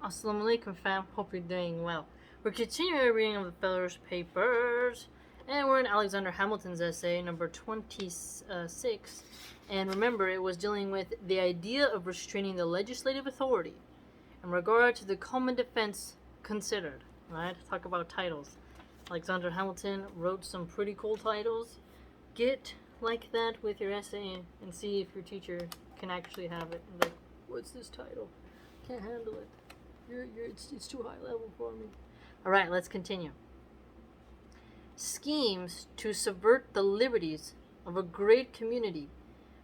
Assalamu alaikum, fam. Hope you're doing well. We're continuing our reading of the Federalist Papers, and we're in Alexander Hamilton's essay number 26. And remember, it was dealing with the idea of restraining the legislative authority in regard to the common defense considered. Right? Talk about titles. Alexander Hamilton wrote some pretty cool titles. Get like that with your essay and see if your teacher can actually have it. Like, what's this title? Can't handle it. It's too high level for me. All right, let's continue. Schemes to subvert the liberties of a great community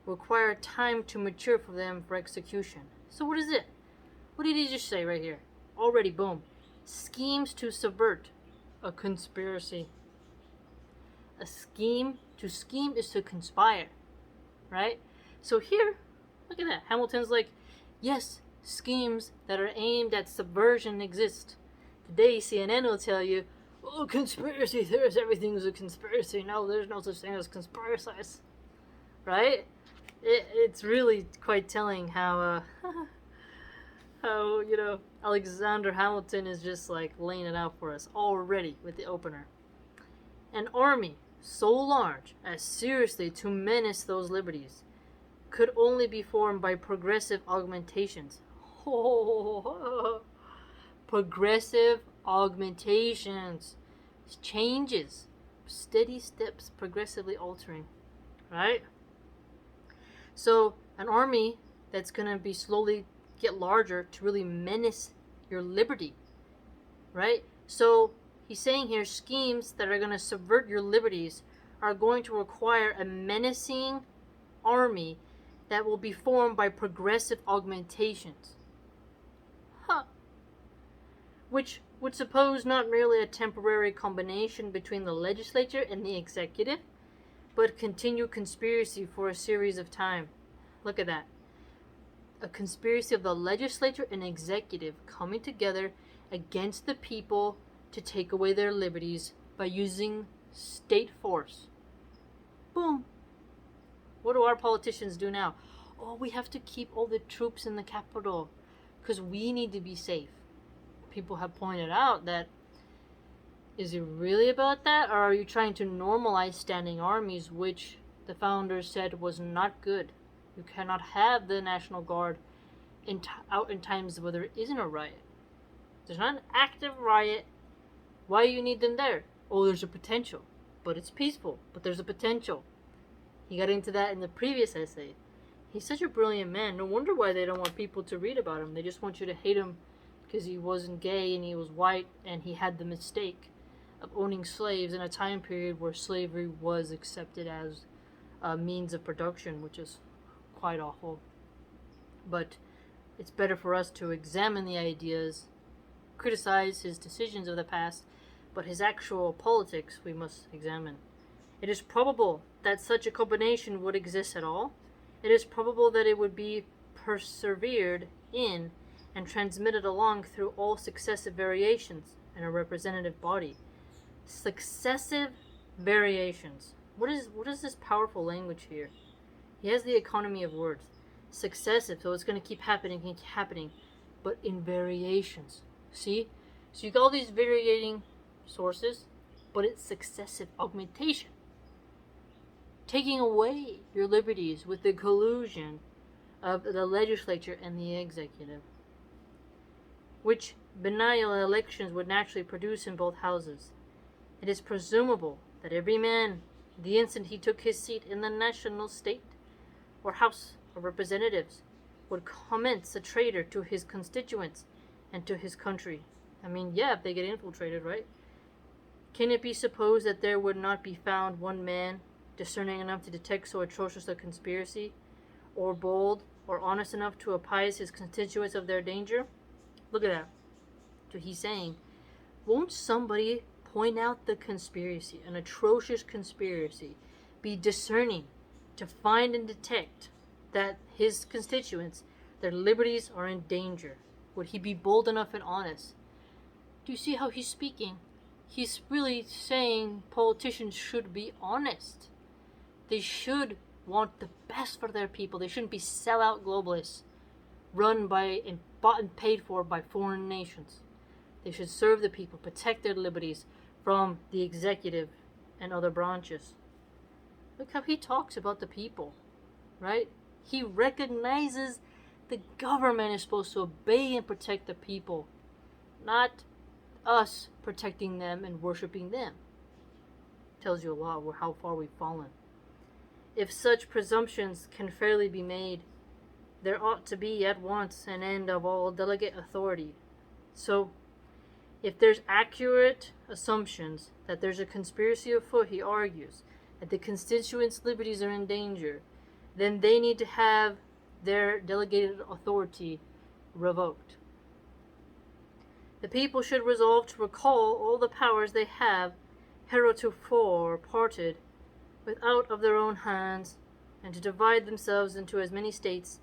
require time to mature for them for execution. So what is it? What did he just say right here? Already, boom. Schemes to subvert a conspiracy. To scheme is to conspire, right? So here, look at that. Hamilton's like, yes, schemes that are aimed at subversion exist. Today, CNN will tell you, oh, conspiracy theorists, everything's a conspiracy. No, there's no such thing as conspiracies. Right? It's really quite telling how, Alexander Hamilton is just like laying it out for us already with the opener. An army so large as seriously to menace those liberties could only be formed by progressive augmentations. Progressive augmentations. Changes. Steady steps progressively altering. Right? So, an army that's going to be slowly get larger to really menace your liberty. Right? So, he's saying here schemes that are going to subvert your liberties are going to require a menacing army that will be formed by progressive augmentations. Which would suppose not merely a temporary combination between the legislature and the executive, but continued conspiracy for a series of time. Look at that. A conspiracy of the legislature and executive coming together against the people to take away their liberties by using state force. Boom. What do our politicians do now? Oh, we have to keep all the troops in the capital because we need to be safe. People have pointed out that, is it really about that, or are you trying to normalize standing armies, which the founders said was not good? You cannot have the National Guard out in times where there isn't a riot. There's not an active riot. Why do you need them there? Oh, there's a potential, but it's peaceful, but there's a potential. He got into that in the previous essay. He's such a brilliant man. No wonder why they don't want people to read about him. They just want you to hate him because he wasn't gay and he was white and he had the mistake of owning slaves in a time period where slavery was accepted as a means of production, which is quite awful. But it's better for us to examine the ideas, criticize his decisions of the past, but his actual politics we must examine. It is probable that such a combination would exist at all. It is probable that it would be persevered in and transmitted along through all successive variations in a representative body. Successive variations. What is this powerful language here? He has the economy of words. Successive, so it's going to keep happening, but in variations. See? So you got all these varying sources, but it's successive augmentation. Taking away your liberties with the collusion of the legislature and the executive, which biennial elections would naturally produce in both houses. It is presumable that every man, the instant he took his seat in the national state or House of Representatives, would commence a traitor to his constituents and to his country. I mean, yeah, if they get infiltrated, right? Can it be supposed that there would not be found one man discerning enough to detect so atrocious a conspiracy, or bold or honest enough to apprise his constituents of their danger? Look at that. So he's saying, won't somebody point out the conspiracy, an atrocious conspiracy, be discerning to find and detect that his constituents, their liberties are in danger? Would he be bold enough and honest? Do you see how he's speaking? He's really saying politicians should be honest. They should want the best for their people. They shouldn't be sellout globalists run by bought and paid for by foreign nations. They should serve the people, protect their liberties from the executive and other branches. Look how he talks about the people, right? He recognizes the government is supposed to obey and protect the people, not us protecting them and worshiping them. Tells you a lot of how far we've fallen. If such presumptions can fairly be made, there ought to be at once an end of all delegate authority. So, if there's accurate assumptions that there's a conspiracy afoot, he argues, that the constituents' liberties are in danger, then they need to have their delegated authority revoked. The people should resolve to recall all the powers they have heretofore parted with out of their own hands, and to divide themselves into as many states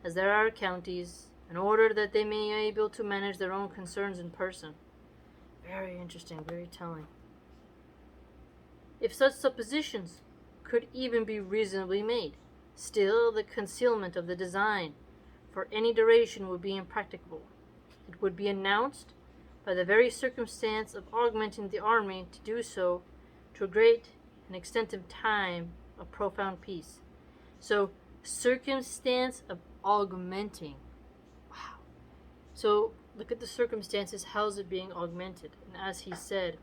as there are counties, in order that they may be able to manage their own concerns in person. Very interesting, very telling. If such suppositions could even be reasonably made, still the concealment of the design for any duration would be impracticable. It would be announced by the very circumstance of augmenting the army to do so to a great and extensive time of profound peace. So, circumstance of augmenting. Wow. So, look at the circumstances. How's it being augmented? And as he said,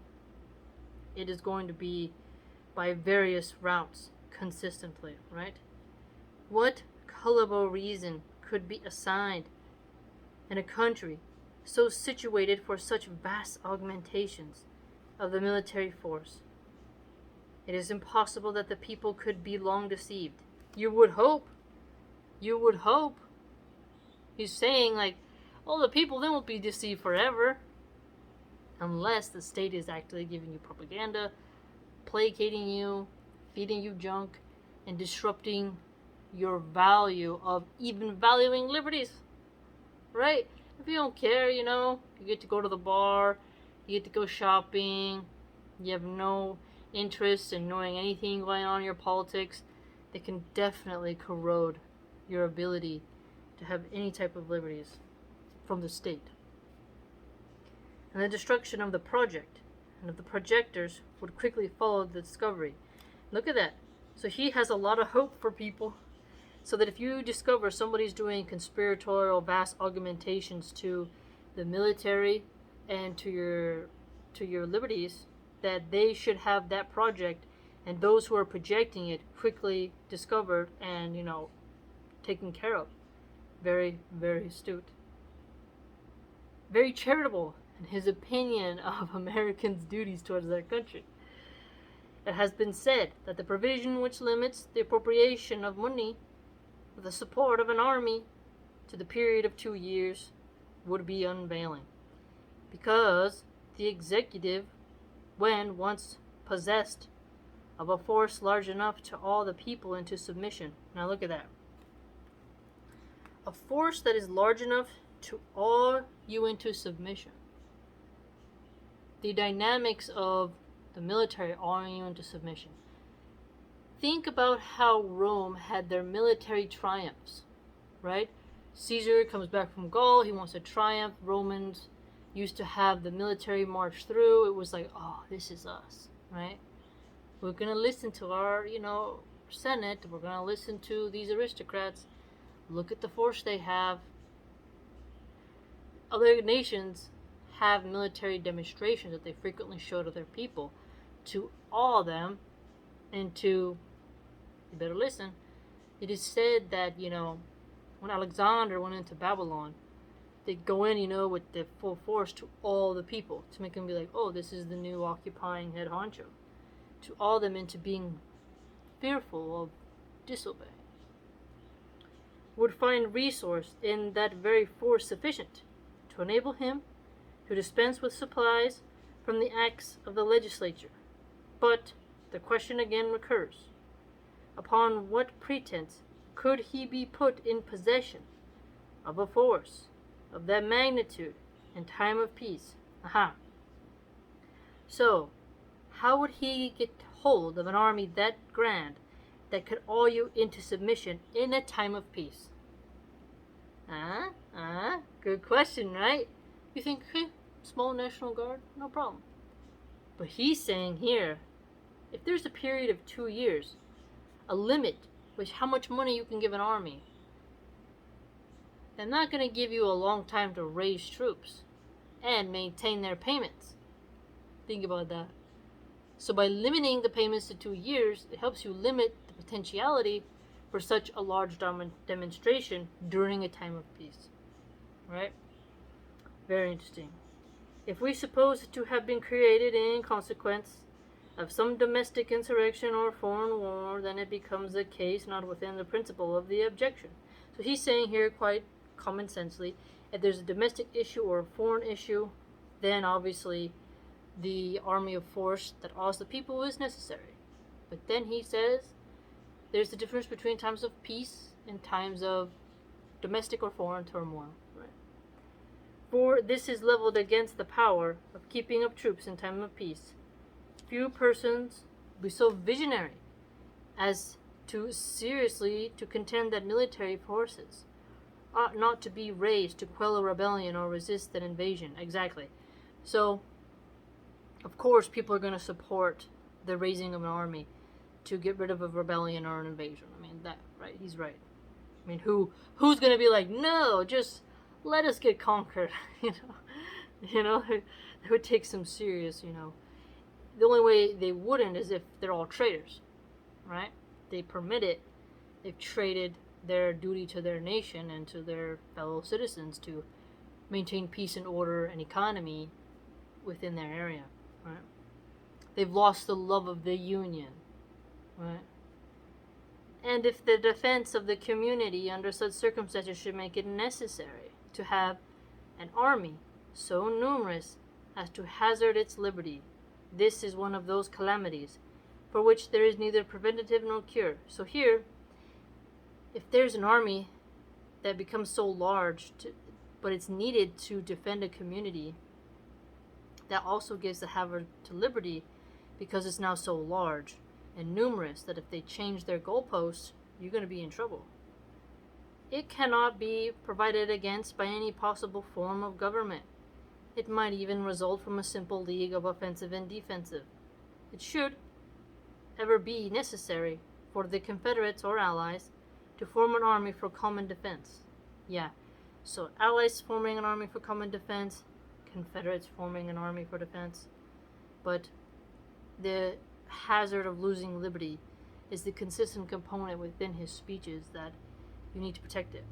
it is going to be by various routes consistently, right? What culpable reason could be assigned in a country so situated for such vast augmentations of the military force? It is impossible that the people could be long deceived. You would hope. You would hope. He's saying, like, oh, the people, they won't be deceived forever. Unless the state is actually giving you propaganda, placating you, feeding you junk, and disrupting your value of even valuing liberties. Right? If you don't care, you get to go to the bar, you get to go shopping, you have no interest in knowing anything going on in your politics, they can definitely corrode your ability to have any type of liberties from the state. And the destruction of the project and of the projectors would quickly follow the discovery. Look at that. So he has a lot of hope for people, so that if you discover somebody's doing conspiratorial vast augmentations to the military and to your liberties, that they should have that project, and those who are projecting it quickly discovered and, taken care of. Very, very astute. Very charitable in his opinion of Americans' duties towards their country. It has been said that the provision which limits the appropriation of money for the support of an army to the period of 2 years would be unavailing, because the executive, when once possessed of a force large enough to awe the people into submission. Now look at that. A force that is large enough to awe you into submission. The dynamics of the military awing you into submission. Think about how Rome had their military triumphs, right? Caesar comes back from Gaul, he wants to triumph. Romans used to have the military march through. It was like, oh, this is us, right? We're going to listen to our, Senate. We're going to listen to these aristocrats. Look at the force they have. Other nations have military demonstrations that they frequently show to their people to awe them and to, you better listen, it is said that, when Alexander went into Babylon, they'd go in, with the full force to all the people, to make them be like, oh, this is the new occupying head honcho. To awe them into being fearful of disobeying. Would find resource in that very force sufficient to enable him to dispense with supplies from the acts of the legislature. But the question again recurs. Upon what pretense could he be put in possession of a force of that magnitude in time of peace? So, how would he get hold of an army that grand that could awe you into submission in a time of peace? Good question, right? You think, hey, small National Guard, no problem. But he's saying here, if there's a period of 2 years, a limit with how much money you can give an army, they're not going to give you a long time to raise troops and maintain their payments. Think about that. So by limiting the payments to 2 years, it helps you limit the potentiality for such a large demonstration during a time of peace. Right? Very interesting. If we suppose it to have been created in consequence of some domestic insurrection or foreign war, then it becomes a case not within the principle of the objection. So he's saying here quite common sensely, if there's a domestic issue or a foreign issue, then obviously the army of force that awes the people is necessary. But then he says there's a difference between times of peace and times of domestic or foreign turmoil. Right? For this is leveled against the power of keeping up troops in time of peace. Few persons be so visionary as to seriously to contend that military forces ought not to be raised to quell a rebellion or resist an invasion. Exactly. So, of course, people are going to support the raising of an army to get rid of a rebellion or an invasion. I mean, that, right? He's right. I mean, who's going to be like, no, just let us get conquered? It would take some serious, The only way they wouldn't is if they're all traitors, right? They permit it. They've traded their duty to their nation and to their fellow citizens to maintain peace and order and economy within their area, right? They've lost the love of the union, right? And if the defense of the community under such circumstances should make it necessary to have an army so numerous as to hazard its liberty, this is one of those calamities for which there is neither preventative nor cure. So here, if there's an army that becomes so large, but it's needed to defend a community, that also gives the hazard to liberty because it's now so large and numerous that if they change their goalposts, you're going to be in trouble. It cannot be provided against by any possible form of government. It might even result from a simple league of offensive and defensive. It should ever be necessary for the Confederates or Allies to form an army for common defense. Yeah, so Allies forming an army for common defense, Confederates forming an army for defense. But the hazard of losing liberty is the consistent component within his speeches that you need to protect it.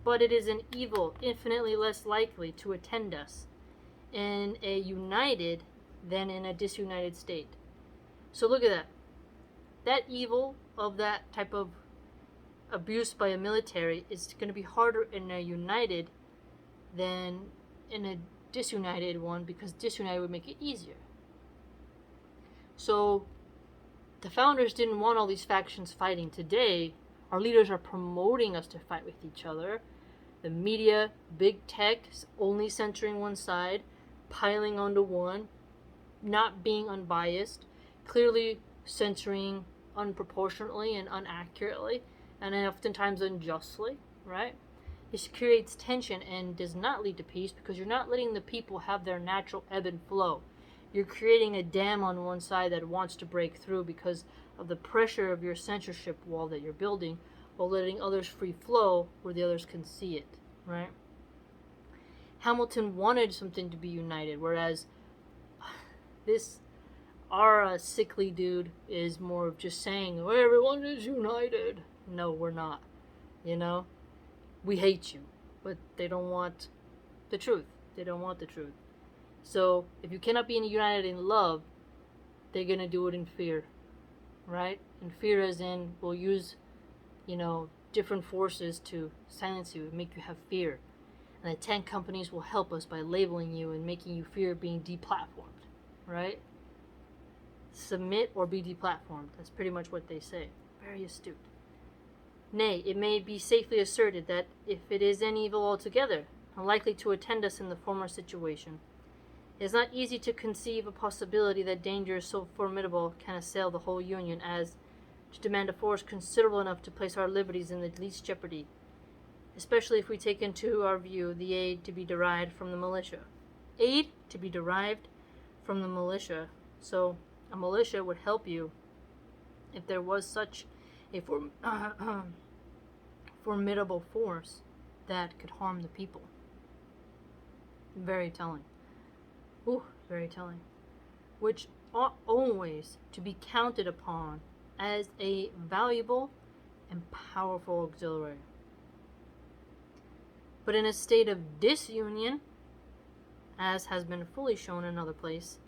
But it is an evil infinitely less likely to attend us in a united than in a disunited state. So look at that. That evil of that type of abuse by a military is going to be harder in a united than in a disunited one, because disunited would make it easier. So the founders didn't want all these factions fighting. Today, our leaders are promoting us to fight with each other. The media, big tech, is only censoring one side, piling onto one, not being unbiased, clearly censoring unproportionately and unaccurately, and oftentimes unjustly, right? This creates tension and does not lead to peace because you're not letting the people have their natural ebb and flow. You're creating a dam on one side that wants to break through because of the pressure of your censorship wall that you're building, while letting others free flow where the others can see it, right? Hamilton wanted something to be united, whereas our sickly dude is more of just saying, oh, everyone is united. No, we're not. We hate you, but they don't want the truth. They don't want the truth. So if you cannot be united in love, they're going to do it in fear, right? And fear as in, we'll use, different forces to silence you and make you have fear. And the tech companies will help us by labeling you and making you fear being deplatformed, right? Submit or be deplatformed. That's pretty much what they say. Very astute. Nay, it may be safely asserted that if it is an evil altogether, unlikely to attend us in the former situation, it is not easy to conceive a possibility that danger so formidable can assail the whole Union as to demand a force considerable enough to place our liberties in the least jeopardy. especially if we take into our view the aid to be derived from the militia. Aid to be derived from the militia. So a militia would help you if there was such a formidable force that could harm the people. Very telling. Ooh, very telling. Which ought always to be counted upon as a valuable and powerful auxiliary. But in a state of disunion, as has been fully shown in another place,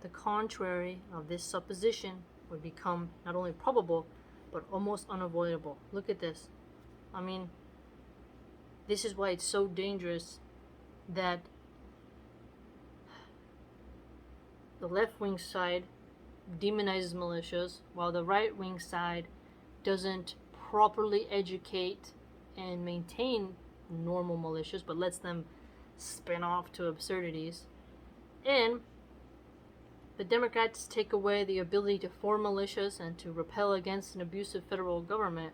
the contrary of this supposition would become not only probable, but almost unavoidable. Look at this. I mean, this is why it's so dangerous that the left-wing side demonizes militias, while the right-wing side doesn't properly educate and maintain normal militias, but lets them spin off to absurdities. And the Democrats take away the ability to form militias and to repel against an abusive federal government.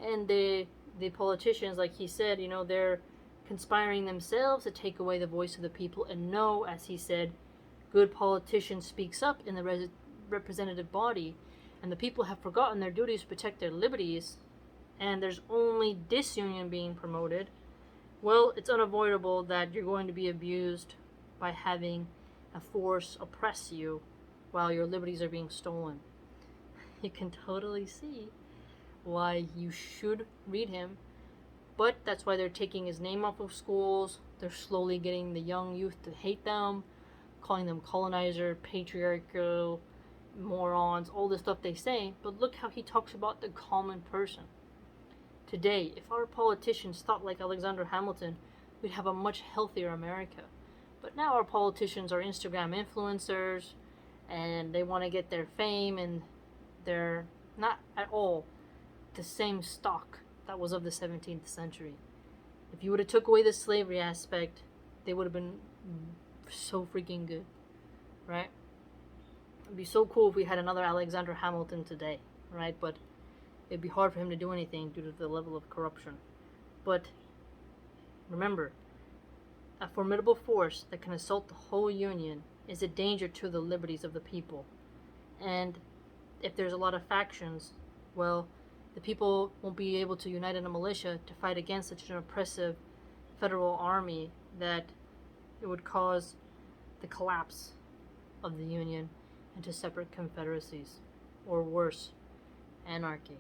And the politicians, like he said, they're conspiring themselves to take away the voice of the people. And no, as he said, good politician speaks up in the representative body, and the people have forgotten their duties to protect their liberties, and there's only disunion being promoted. Well, it's unavoidable that you're going to be abused by having a force oppress you while your liberties are being stolen. You can totally see why you should read him, but that's why they're taking his name off of schools. They're slowly getting the young youth to hate them, calling them colonizer, patriarchal, morons, all the stuff they say. But look how he talks about the common person. Today, if our politicians thought like Alexander Hamilton, we'd have a much healthier America. But now our politicians are Instagram influencers, and they want to get their fame, and they're not at all the same stock that was of the 17th century. If you would have took away the slavery aspect, they would have been so freaking good, right? It'd be so cool if we had another Alexander Hamilton today, right? But it'd be hard for him to do anything due to the level of corruption. But remember, a formidable force that can assault the whole Union is a danger to the liberties of the people. And if there's a lot of factions, well, the people won't be able to unite in a militia to fight against such an oppressive federal army that it would cause the collapse of the Union into separate confederacies, or worse, anarchy.